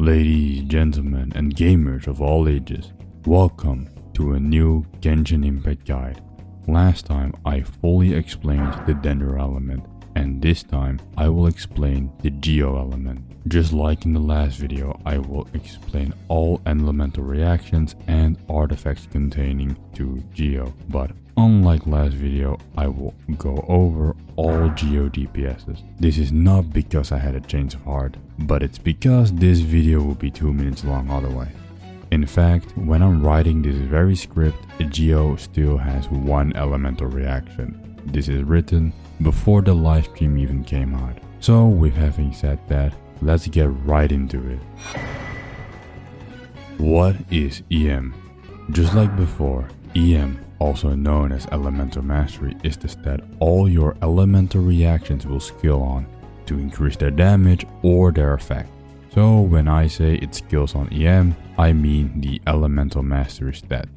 Ladies, gentlemen, and gamers of all ages, welcome to a new Genshin Impact guide. Last time I fully explained the Dender element, and this time I will explain the Geo element. Just like in the last video, I will explain all elemental reactions and artifacts containing to Geo, but unlike last video, I will go over all Geo DPSs. This is not because I had a change of heart, but it's because this video will be 2 minutes long otherwise. In fact, when I'm writing this very script, Geo still has one elemental reaction. This is written before the live stream even came out. So with having said that, let's get right into it. What is EM? Just like before, EM, also known as Elemental Mastery, is the stat all your elemental reactions will skill on to increase their damage or their effect. So when I say it skills on EM, I mean the Elemental Mastery stat.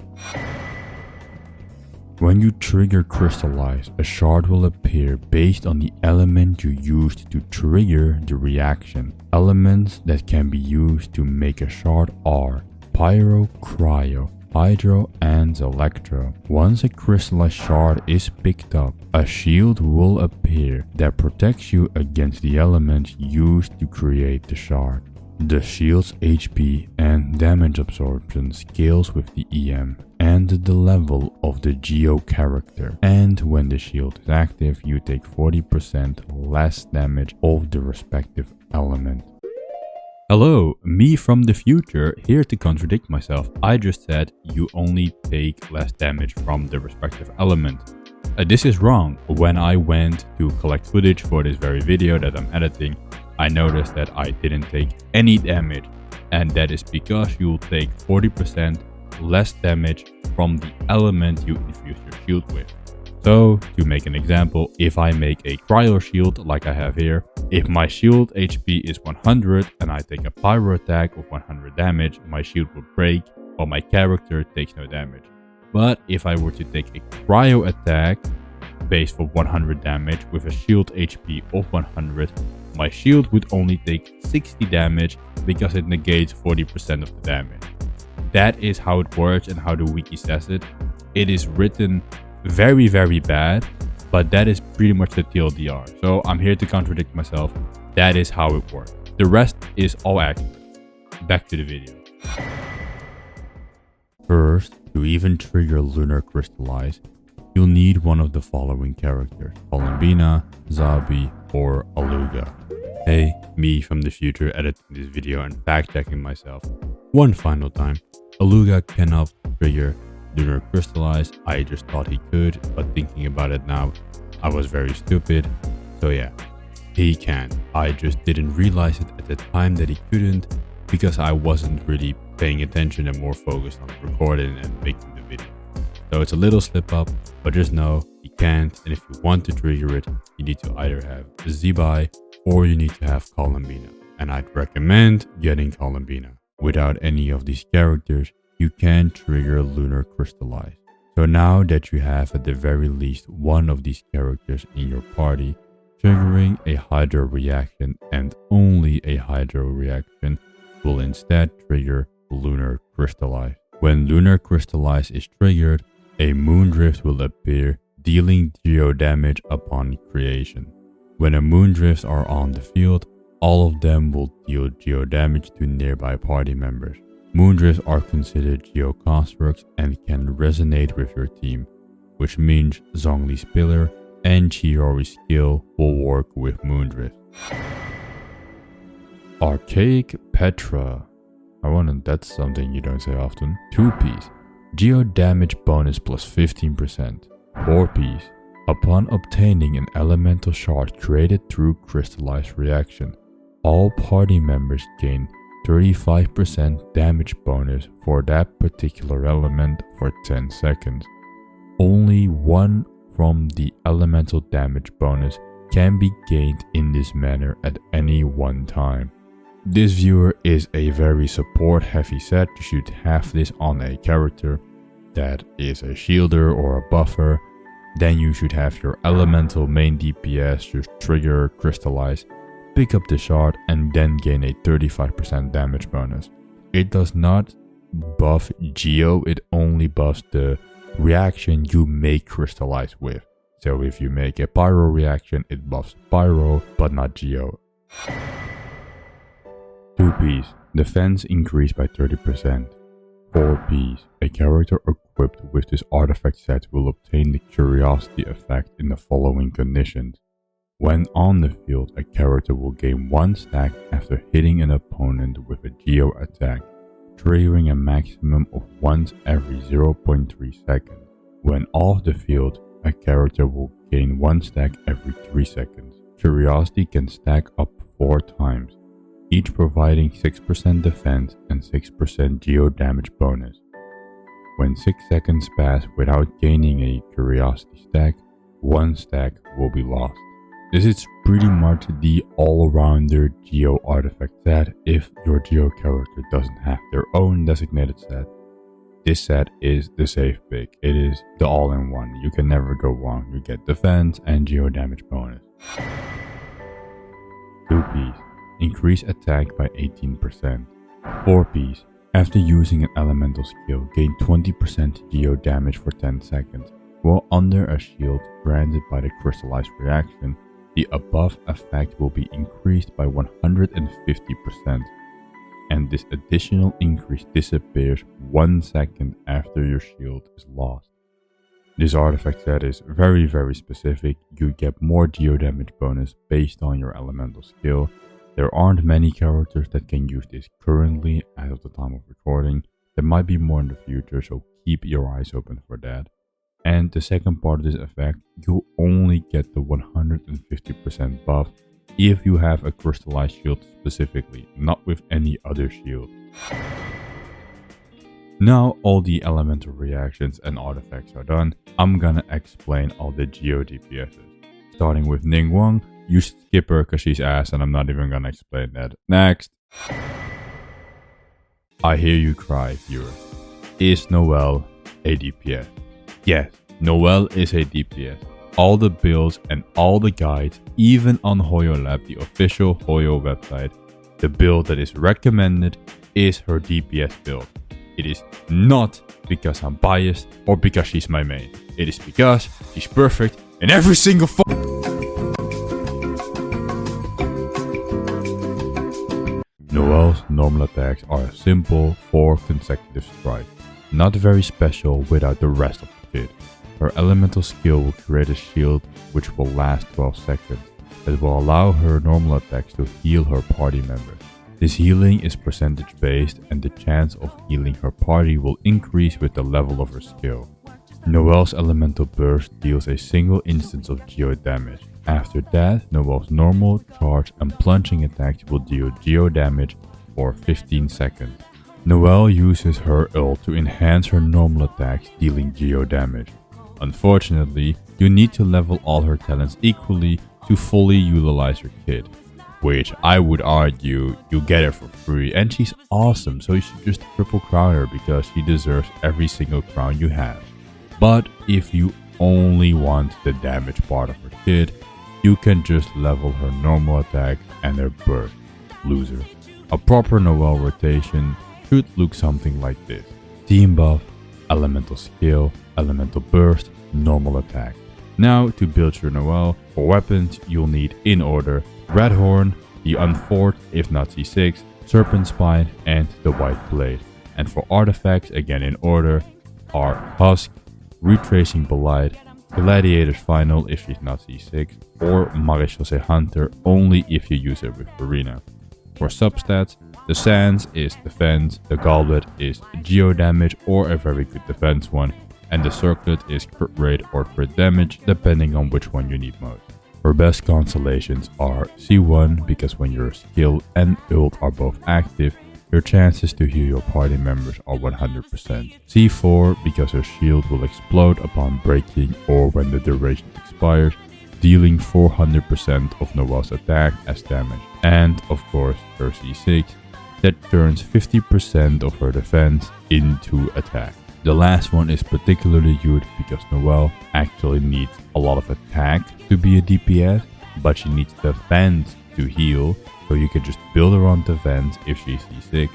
When you trigger Crystallize, a shard will appear based on the element you used to trigger the reaction. Elements that can be used to make a shard are Pyro, Cryo, Hydro, and Electro. Once a crystallized shard is picked up, a shield will appear that protects you against the element used to create the shard. The shield's HP and damage absorption scales with the EM and the level of the Geo character, and when the shield is active, you take 40% less damage of the respective element. Hello, me from the future, here to contradict myself. I just said you only take less damage from the respective element. This is wrong. When I went to collect footage for this very video that I'm editing, I noticed that I didn't take any damage, and that is because you'll take 40% less damage from the element you infuse your shield with. So, to make an example, if I make a cryo shield like I have here, if my shield HP is 100 and I take a pyro attack of 100 damage, my shield will break while my character takes no damage. But if I were to take a cryo attack based for 100 damage with a shield HP of 100, my shield would only take 60 damage because it negates 40% of the damage. That is how it works and how the wiki says it. It is written very bad, but that is pretty much the TLDR. So I'm here to contradict myself. That is how it works. The rest is all accurate. Back to the video. First, to even trigger Lunar Crystallize, you'll need one of the following characters: Columbina, Zabi, or Aluga. Hey, me from the future editing this video and fact checking myself. One final time, Aluga cannot trigger Lunar Crystallize. I just thought he could, but thinking about it now, I was very stupid. So yeah, he can. I just didn't realize it at the time that he couldn't because I wasn't really paying attention and more focused on recording and making the video. So it's a little slip up, but just know he can't, and if you want to trigger it, you need to either have Zebai or you need to have Columbina. And I'd recommend getting Columbina. Without any of these characters, you can trigger Lunar Crystallize. So now that you have at the very least one of these characters in your party, triggering a Hydro reaction and only a Hydro reaction will instead trigger Lunar Crystallize. When Lunar Crystallize is triggered, a Moondrift will appear, dealing Geo damage upon creation. When a Moondrifts are on the field, all of them will deal Geo damage to nearby party members. Moondrifts are considered Geo constructs and can resonate with your team, which means Zhongli's Pillar and Chiori's skill will work with Moondrift. Archaic Petra. That's something you don't say often. 2-piece. Geo damage bonus plus 15%. 4-piece. Upon obtaining an elemental shard created through crystallized reaction, all party members gain 35% damage bonus for that particular element for 10 seconds. Only one from the elemental damage bonus can be gained in this manner at any one time. This viewer is a very support heavy set. You should have this on a character that is a shielder or a buffer. Then you should have your elemental main DPS just trigger Crystallize pick up the shard and then gain a 35% damage bonus. It does not buff Geo, it only buffs the reaction you may crystallize with. So if you make a Pyro reaction, it buffs Pyro, but not Geo. 2Ps. Defense increased by 30%. 4Ps. A character equipped with this artifact set will obtain the Curiosity effect in the following conditions. When on the field, a character will gain 1 stack after hitting an opponent with a Geo attack, triggering a maximum of once every 0.3 seconds. When off the field, a character will gain 1 stack every 3 seconds. Curiosity can stack up 4 times, each providing 6% defense and 6% Geo damage bonus. When 6 seconds pass without gaining a Curiosity stack, 1 stack will be lost. This is pretty much the all-rounder Geo artifact set if your Geo character doesn't have their own designated set. This set is the safe pick. It is the all-in-one. You can never go wrong. You get defense and Geo damage bonus. 2Ps. Increase attack by 18%. 4Ps. After using an elemental skill, gain 20% Geo damage for 10 seconds. While under a shield granted by the crystallized reaction, the above effect will be increased by 150%, and this additional increase disappears 1 second after your shield is lost. This artifact set is very specific. You get more Geo damage bonus based on your elemental skill. There aren't many characters that can use this currently as of the time of recording. There might be more in the future, so keep your eyes open for that. And the second part of this effect, you only get the 150% buff if you have a crystallized shield specifically, not with any other shield. Now all the elemental reactions and artifacts are done, I'm gonna explain all the Geo DPSs. Starting with Ningguang, you skip her cause she's ass and I'm not even gonna explain that. Next. I hear you cry, viewer. Is Noelle a DPS? Yes, Noelle is a DPS. All the builds and all the guides, even on Hoyo Lab, the official Hoyo website, the build that is recommended is her DPS build. It is not because I'm biased or because she's my main. It is because she's perfect in every single Noelle's normal attacks are a simple 4 consecutive strikes, not very special without the rest of the kit. Her elemental skill will create a shield which will last 12 seconds, that will allow her normal attacks to heal her party members. This healing is percentage based and the chance of healing her party will increase with the level of her skill. Noelle's elemental burst deals a single instance of Geo damage. After that, Noelle's normal, charge and plunging attacks will deal Geo damage for 15 seconds. Noelle uses her ult to enhance her normal attacks, dealing Geo damage. Unfortunately, you need to level all her talents equally to fully utilize her kit, which I would argue you get her for free, and she's awesome, so you should just triple crown her because she deserves every single crown you have. But if you only want the damage part of her kit, you can just level her normal attack and her burst. Loser. A proper Noelle rotation should look something like this. Team buff, elemental skill, elemental burst, normal attack. Now to build your Noelle, for weapons you'll need in order Red Horn, the Unforged if not C6, Serpent Spine and the White Blade. And for artifacts, again in order, are Husk, Retracing Belide, Gladiator's Final if she's not C6, or Maréchaussée Hunter only if you use it with Verena. For substats, the Sands is defense, the Goblet is Geo damage or a very good defense one, and the Circlet is crit rate or crit damage depending on which one you need most. Her best constellations are C1 because when your skill and ult are both active, your chances to heal your party members are 100%. C4 because her shield will explode upon breaking or when the duration expires, dealing 400% of Noelle's attack as damage. And of course her C6 that turns 50% of her defense into attack. The last one is particularly good because Noelle actually needs a lot of attack to be a DPS, but she needs defense to heal, so you can just build her on defense if she's C6,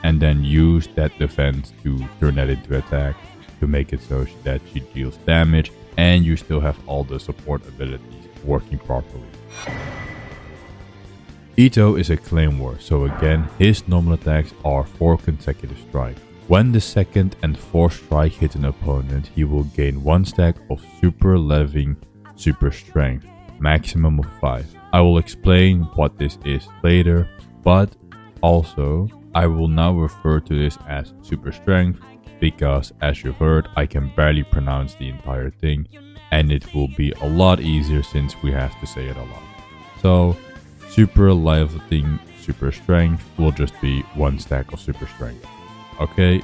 and then use that defense to turn that into attack to make it so that she deals damage, and you still have all the support abilities working properly. Ito is a claim war, so again, his normal attacks are 4 consecutive strikes. When the second and fourth strike hit an opponent, he will gain 1 stack of super living super strength, maximum of 5. I will explain what this is later, but also I will now refer to this as super strength because, as you've heard, I can barely pronounce the entire thing, and it will be a lot easier since we have to say it a lot. So super living super strength will just be 1 stack of super strength. Okay,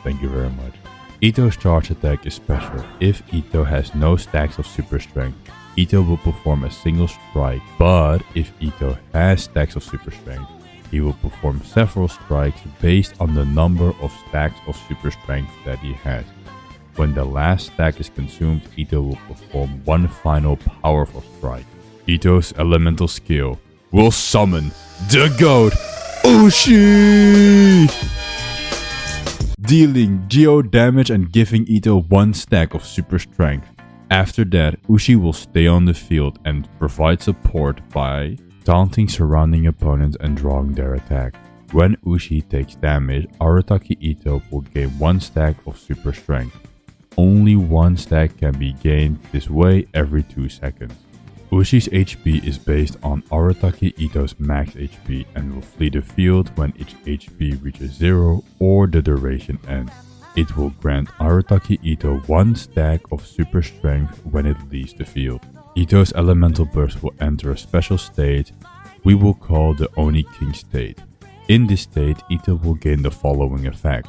thank you very much. Ito's charge attack is special. If Ito has no stacks of super strength, Ito will perform a single strike, but if Ito has stacks of super strength, he will perform several strikes based on the number of stacks of super strength that he has. When the last stack is consumed, Ito will perform 1 final powerful strike. Ito's elemental skill will summon the GOAT, Ushi! Dealing geo damage and giving Ito 1 stack of super strength. After that, Ushi will stay on the field and provide support by taunting surrounding opponents and drawing their attack. When Ushi takes damage, Arataki Ito will gain 1 stack of super strength. Only 1 stack can be gained this way every 2 seconds. Ushi's HP is based on Arataki Ito's max HP and will flee the field when its HP reaches 0 or the duration ends. It will grant Arataki Ito 1 stack of super strength when it leaves the field. Ito's elemental burst will enter a special state we will call the Oni King state. In this state, Ito will gain the following effect.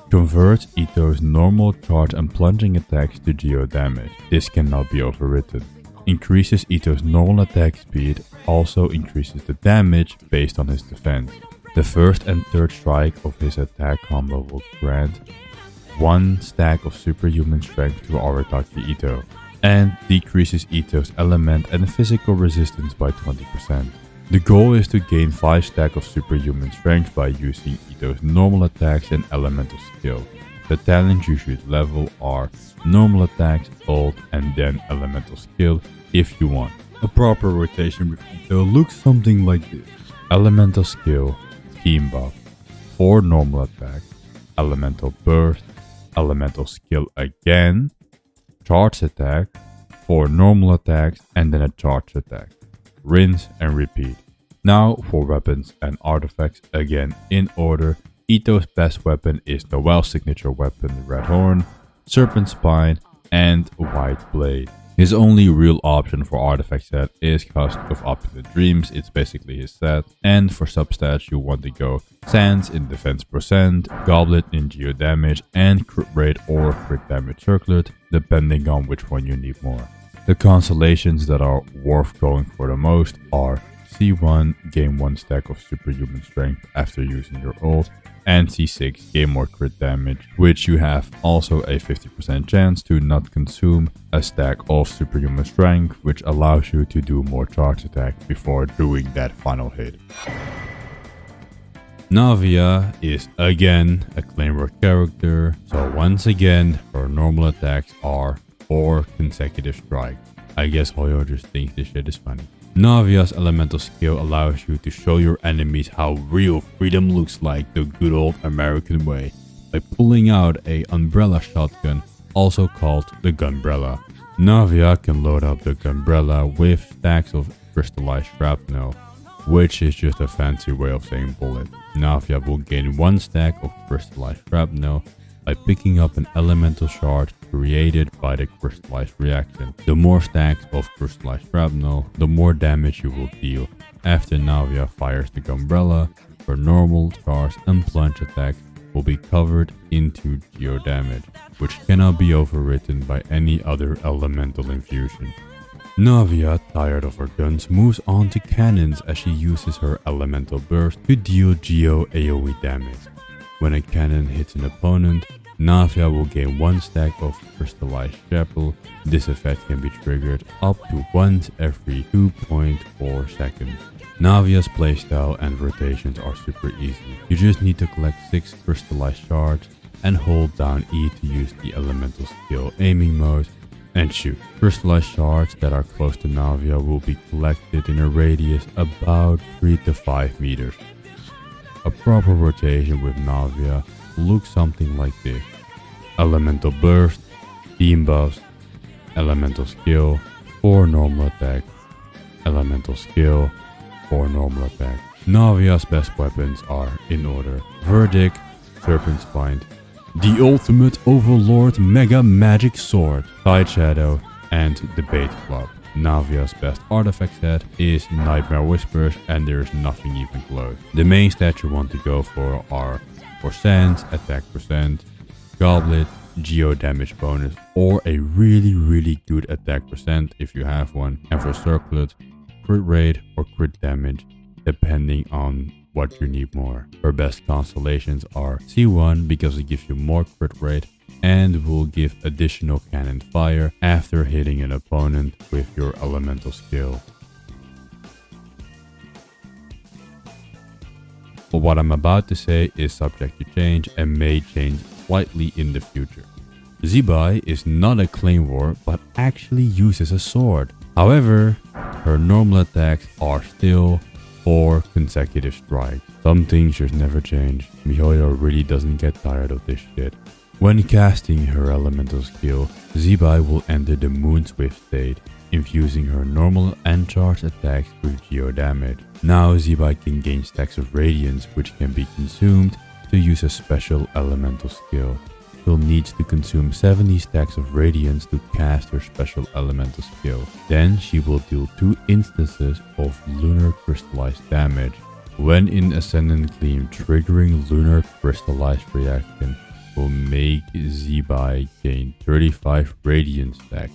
Converts Ito's normal charge and plunging attacks to geo damage. This cannot be overwritten. Increases Ito's normal attack speed, also increases the damage based on his defense. The first and third strike of his attack combo will grant 1 stack of superhuman strength to Arataki Ito, and decreases Ito's element and physical resistance by 20%. The goal is to gain 5 stack of superhuman strength by using Ito's normal attacks and elemental skill. The talents you should level are normal attacks, ult, and then elemental skill if you want. A proper rotation with Ito looks something like this. Elemental skill, team buff, 4 normal attacks, elemental burst, elemental skill again, charge attack, 4 normal attacks, and then a charge attack. Rinse and repeat. Now for weapons and artifacts again in order. Ito's best weapon is Noel's signature weapon Red Horn, Serpent Spine, and White Blade. His only real option for artifact set is Husk of Opulent Dreams, it's basically his set. And for substats you want to go Sands in defense percent, Goblet in geo damage, and crit rate or crit damage circlet, depending on which one you need more. The constellations that are worth going for the most are C1, gain 1 stack of superhuman strength after using your ult, and C6, gain more crit damage, which you have also a 50% chance to not consume a stack of superhuman strength, which allows you to do more charge attack before doing that final hit. Navia is again a claimer character, so once again her normal attacks are 4 consecutive strikes. I guess Hoyo just thinks this shit is funny. Navia's elemental skill allows you to show your enemies how real freedom looks like the good old American way by pulling out a umbrella shotgun, also called the Gunbrella. Navia can load up the Gunbrella with stacks of crystallized shrapnel, which is just a fancy way of saying bullet. Navia will gain 1 stack of crystallized shrapnel by picking up an elemental shard created by the crystallized reaction. The more stacks of crystallized shrapnel, the more damage you will deal. After Navia fires the Gunbrella, her normal, charge, and plunge attack will be covered into geo damage, which cannot be overwritten by any other elemental infusion. Navia, tired of her guns, moves on to cannons as she uses her elemental burst to deal geo AoE damage. When a cannon hits an opponent, Navia will gain 1 stack of crystallized shrapnel. This effect can be triggered up to once every 2.4 seconds. Navia's playstyle and rotations are super easy. You just need to collect 6 crystallized shards and hold down E to use the elemental skill aiming mode and shoot. Crystallized shards that are close to Navia will be collected in a radius about 3 to 5 meters. A proper rotation with Navia looks something like this. Elemental burst, team buffs, elemental skill, 4 normal attack, elemental skill, 4 normal attack. Navia's best weapons are, in order, Verdict, Serpent's Bind, the ultimate overlord mega magic sword, Tide Shadow, and the Bait Club. Navia's best artifact set is Nightmare Whispers, and there's nothing even close. The main stats you want to go for are for Sands, attack percent, Goblet, geo damage bonus, or a really good attack percent if you have one, and for Circlet, crit rate or crit damage depending on what you need more. Her best constellations are C1 because it gives you more crit rate and will give additional cannon fire after hitting an opponent with your elemental skill. But what I'm about to say is subject to change and may change slightly in the future. Zebai is not a claymore but actually uses a sword. However, her normal attacks are still 4 consecutive strikes. Some things just never change. MiHoYo really doesn't get tired of this shit. When casting her elemental skill, Zebai will enter the Moon Swift state, infusing her normal and charged attacks with geo damage. Now Zebai can gain stacks of radiance which can be consumed to use a special elemental skill. She'll need to consume 70 stacks of radiance to cast her special elemental skill. Then she will deal 2 instances of lunar crystallized damage. When in Ascendant Gleam, triggering lunar crystallized reaction will make Zebai gain 35 radiant stacks,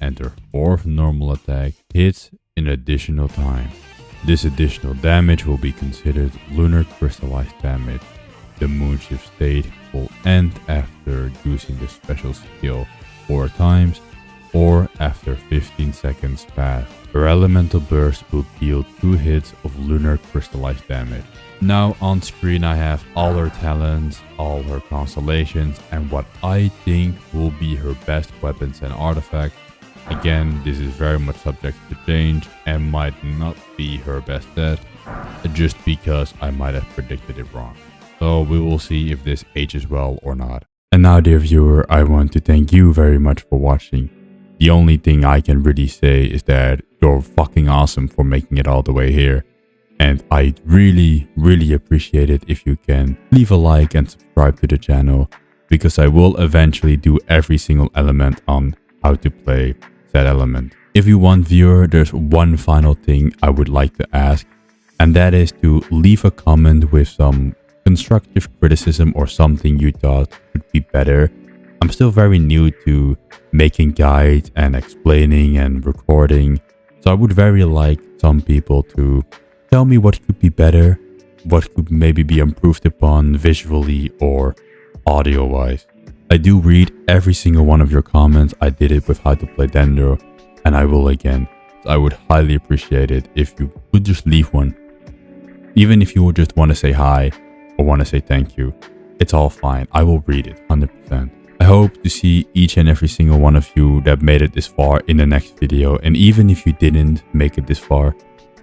and her 4th normal attack hits in additional time. This additional damage will be considered lunar crystallized damage. The Moonshift state will end after using the special skill 4 times or after 15 seconds pass. Her elemental burst will deal 2 hits of lunar crystallized damage. Now on screen I have all her talents, all her constellations, and what I think will be her best weapons and artifacts. Again, this is very much subject to change and might not be her best set, just because I might have predicted it wrong. So we will see if this ages well or not. And now, dear viewer, I want to thank you very much for watching. The only thing I can really say is that you're fucking awesome for making it all the way here. And I really appreciate it if you can leave a like and subscribe to the channel, because I will eventually do every single element on how to play that element. If you want, viewer, there's one final thing I would like to ask, and that is to leave a comment with some constructive criticism or something you thought could be better. I'm still very new to making guides and explaining and recording, so I would very like some people to tell me what could be better, what could maybe be improved upon visually or audio wise. I do read every single one of your comments. I did it with how to play Dendro, and I will again. So I would highly appreciate it if you would just leave one. Even if you would just want to say hi or want to say thank you, it's all fine. I will read it 100%. I hope to see each and every single one of you that made it this far in the next video. And even if you didn't make it this far,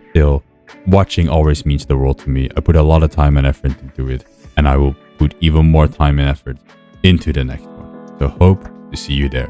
still, watching always means the world to me. I put a lot of time and effort into it, and I will put even more time and effort into the next one. So hope to see you there.